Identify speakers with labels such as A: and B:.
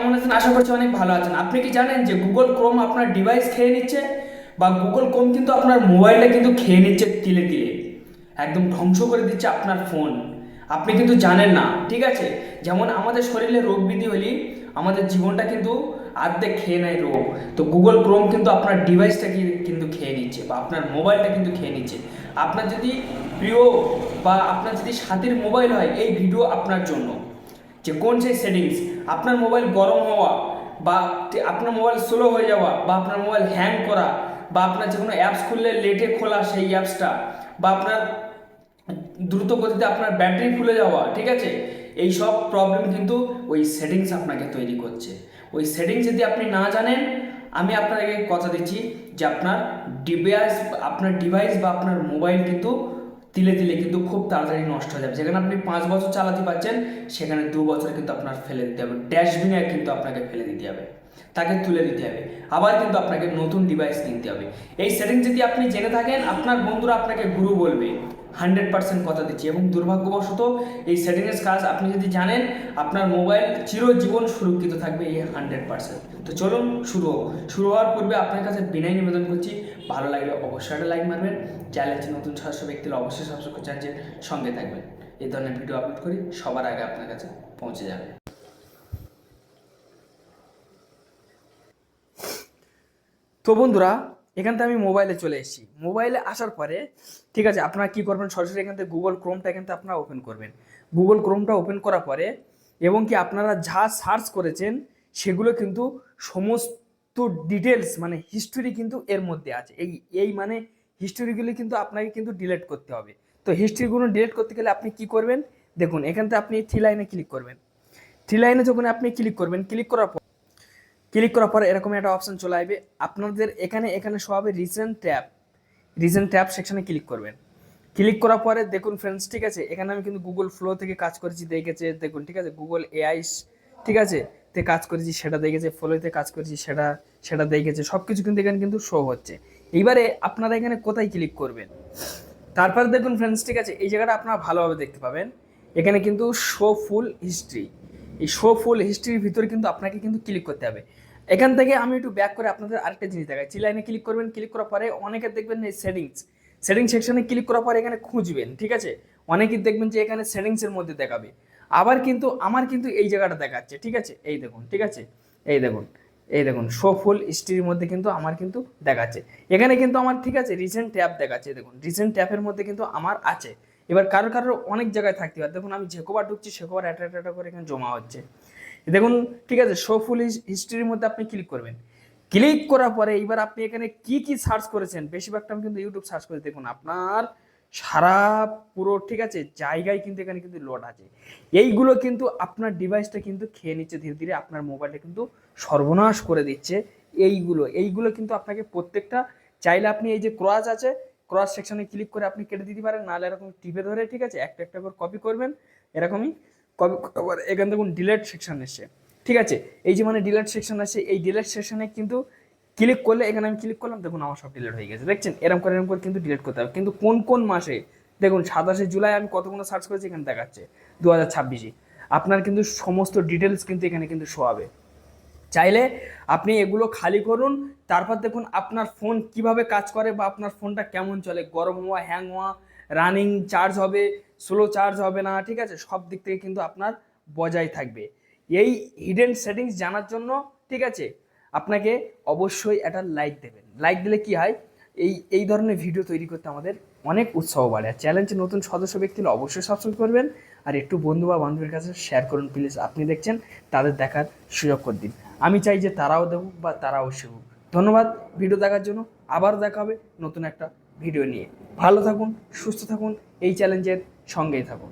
A: কেমন আছেন? আশা করছি অনেক ভালো আছেন। আপনি কি জানেন যে গুগল ক্রোম আপনার ডিভাইস খেয়ে নিচ্ছে, বা গুগল ক্রোম কিন্তু আপনার মোবাইলটা কিন্তু খেয়ে নিচ্ছে তিলে তিলে, একদম ধ্বংস করে দিচ্ছে আপনার ফোন। আপনি কিন্তু জানেন না, ঠিক আছে? যেমন আমাদের শরীরে রোগ ব্যাধি হলে আমাদের জীবনটা কিন্তু আর্ধেক খেয়ে নেয় রোগ। তো গুগল ক্রোম কিন্তু আপনার ডিভাইসটাকে কিন্তু খেয়ে নিচ্ছে, বা আপনার মোবাইলটা কিন্তু খেয়ে নিচ্ছে। আপনার যদি প্রিয় বা আপনার যদি সাথীর মোবাইল হয়, এই ভিডিও আপনার জন্য। যে কোন সেই সেটিংস, আপনার মোবাইল গরম হওয়া, বা আপনার মোবাইল স্লো হয়ে যাওয়া, বা আপনার মোবাইল হ্যাং করা, বা আপনার যে কোনো অ্যাপস খুললে লেটে খোলা সেই অ্যাপসটা, বা আপনার দ্রুত গতিতে আপনার ব্যাটারি ফুলে যাওয়া, ঠিক আছে? এই সব প্রবলেম কিন্তু ওই সেটিংস আপনাকে তৈরি করছে। ওই সেটিংস যদি আপনি না জানেন, আমি আপনাকে কথা দিচ্ছি যে আপনার ডিভাইস বা আপনার মোবাইল কিন্তু তিলে তিলে কিন্তু খুব তাড়াতাড়ি নষ্ট হয়ে যাবে। যেখানে আপনি 5 বছর চালাতে পারছেন, সেখানে 2 বছর কিন্তু আপনার ফেলে দিতে হবে। ডাস্টবিনে কিন্তু আপনাকে ফেলে দিতে হবে, তাকে তুলে দিতে হবে, আবার কিন্তু আপনাকে নতুন ডিভাইস কিনতে হবে। এই সেটিংস যদি আপনি জেনে থাকেন, আপনার বন্ধুরা আপনাকে গুরু বলবে, 100% কথা দিচ্ছি। এবং দুর্ভাগ্যবশত এই সেটিংসের কাজ আপনি যদি জানেন, আপনার মোবাইল চিরজীবন সুরক্ষিত থাকবে এই 100%। তো চলুন শুরু হওয়ার পূর্বে আপনার কাছে বিনয় নিবেদন করছি, ভালো লাগলে অবশ্যই একটা লাইক মারবেন। চ্যানেলটি নতুন সদস্য ব্যক্তিরা অবশ্যই সাবস্ক্রাইব করে চ্যানেলের সঙ্গে থাকবেন। এই ধরনের ভিডিও আপলোড করি সবার আগে আপনার কাছে পৌঁছে যাবে। তো বন্ধুরা, এখান থেকে আমি মোবাইলে চলে এসেছি। মোবাইলে আসার পরে, ঠিক আছে, আপনারা কী করবেন, সরাসরি এখান থেকে গুগল ক্রোমটা এখান থেকে আপনারা ওপেন করবেন। গুগল ক্রোমটা ওপেন করার পরে এবং কি আপনারা যা সার্চ করেছেন সেগুলো কিন্তু সমস্ত ডিটেলস, মানে হিস্টোরি কিন্তু এর মধ্যে আছে। এই মানে হিস্টোরিগুলি কিন্তু আপনাকে কিন্তু ডিলিট করতে হবে। তো হিস্ট্রিগুলো ডিলিট করতে গেলে আপনি কি করবেন, দেখুন এখান থেকে আপনি থ্রি লাইনে ক্লিক করবেন। থ্রি লাইনে যখন আপনি ক্লিক করবেন, ক্লিক করার পর এরকম একটা অপশন চলে আসবে আপনাদের এখানে শো হবে রিসেন্ট ট্যাব সেকশনে ক্লিক করবেন। ক্লিক করার পরে দেখুন ফ্রেন্ডস, ঠিক আছে, এখানে আমি কিন্তু গুগল ফ্লো থেকে কাজ করেছি, দেখেছে দেখুন, ঠিক আছে, গুগল এআই, ঠিক আছে, তে কাজ করেছি সেটা দেখেছে, ফ্লোতে কাজ করেছি সেটা দেখেছে, সব কিছু কিন্তু এখানে কিন্তু শো হচ্ছে। এইবারে আপনারা এখানে কোথায় ক্লিক করবেন, তারপর দেখুন ফ্রেন্ডস, ঠিক আছে, এই জায়গাটা আপনারা ভালোভাবে দেখতে পাবেন। এখানে কিন্তু শো ফুল হিস্ট্রি, এই শো ফুল হিস্ট্রির ভিতরে কিন্তু আপনাকে কিন্তু ক্লিক করতে হবে। এখান থেকে আমি একটু ব্যাক করে আপনাদের আরেকটা জিনিস দেখাই। লাইনে ক্লিক করবেন, ক্লিক করার পরে অনেকে দেখবেন এই সেটিংস সেকশনে ক্লিক করার পরে এখানে খুঁজবেন, ঠিক আছে, অনেকেই দেখবেন যে এখানে সেটিংসের মধ্যে দেখাবে। আবার কিন্তু আমার কিন্তু এই জায়গাটা দেখাচ্ছে, ঠিক আছে, এই দেখুন, ঠিক আছে, এই দেখুন শো ফুল হিস্ট্রির মধ্যে কিন্তু আমার কিন্তু দেখাচ্ছে। এখানে কিন্তু আমার, ঠিক আছে, রিসেন্ট ট্যাব দেখাচ্ছে, দেখুন রিসেন্ট ট্যাবের মধ্যে কিন্তু আমার আছে। এবার কারোর অনেক জায়গায় থাকতে পারে, দেখুন আমি যে কবার ঢুকছি সে কবার একটা করে এখানে জমা হচ্ছে, দেখুন, ঠিক আছে। শো ফুল হিস্ট্রির মধ্যে আপনি ক্লিক করবেন। ক্লিক করার পরে এইবার আপনি এখানে কি সার্চ করেছেন, বেশিরভাগটা আমি কিন্তু ইউটিউব সার্চ করে, দেখুন আপনার সারা পুরো, ঠিক আছে, জায়গায় কিন্তু এখানে কিন্তু লোড আছে। এইগুলো কিন্তু আপনার ডিভাইসটা কিন্তু খেয়ে নিচ্ছে ধীরে ধীরে, আপনার মোবাইলটা কিন্তু সর্বনাশ করে দিচ্ছে। এইগুলো কিন্তু আপনাকে প্রত্যেকটা, চাইলে আপনি এই যে ক্রস আছে, ক্রস সেকশনে ক্লিক করে আপনি কেটে দিতে পারেন, নাহলে এরকম টিপে ধরে, ঠিক আছে, একটা করে কপি করবেন, এরকমই কপি। আবার এখান দেখুন ডিলেট সেকশন এসছে, ঠিক আছে, এই যে মানে ডিলেট সেকশন আছে, এই ডিলেট সেকশনে কিন্তু ক্লিক করলে, এখানে আমি ক্লিক করলাম, দেখুন আমার সব ডিলেট হয়ে গেছে, দেখছেন, এরকম করে কিন্তু ডিলেট করতে হবে। কিন্তু কোন মাসে, দেখুন 27শে জুলাই আমি কতগুলো সার্চ করেছি এখানে দেখাচ্ছে 2026। আপনার কিন্তু সমস্ত ডিটেলস কিন্তু এখানে কিন্তু শো হবে। চাইলে আপনি এগুলো খালি করুন, তারপর দেখুন আপনার ফোন কিভাবে কাজ করে, বা আপনার ফোনটা কেমন চলে, গরম হওয়া, হ্যাং হওয়া, রানিং চার্জ হবে, স্লো চার্জ হবে না, ঠিক আছে, সব দিক থেকে কিন্তু আপনার বজায় থাকবে। এই হিডেন সেটিংস জানার জন্য, ঠিক আছে, আপনাকে অবশ্যই একটা লাইক দেবেন। লাইক দিলে কি হয়, এই ধরনের ভিডিও তৈরি করতে আমাদের অনেক উৎসাহ বাড়ে। আর চ্যানেলটি নতুন সদস্য ব্যক্তি হলে অবশ্যই সাবস্ক্রাইব করবেন, আর একটু বন্ধু বা বান্ধবীর কাছে শেয়ার করুন প্লিজ। আপনি দেখছেন, তাদের দেখার সুযোগ করে দিন। আমি চাই যে তারাও দেখুক বা তারাও শিখুক। ধন্যবাদ ভিডিও দেখার জন্য। আবার দেখা হবে নতুন একটা ভিডিও নিয়ে। ভালো থাকুন, সুস্থ থাকুন, এই চ্যালেঞ্জের সঙ্গেই থাকুন।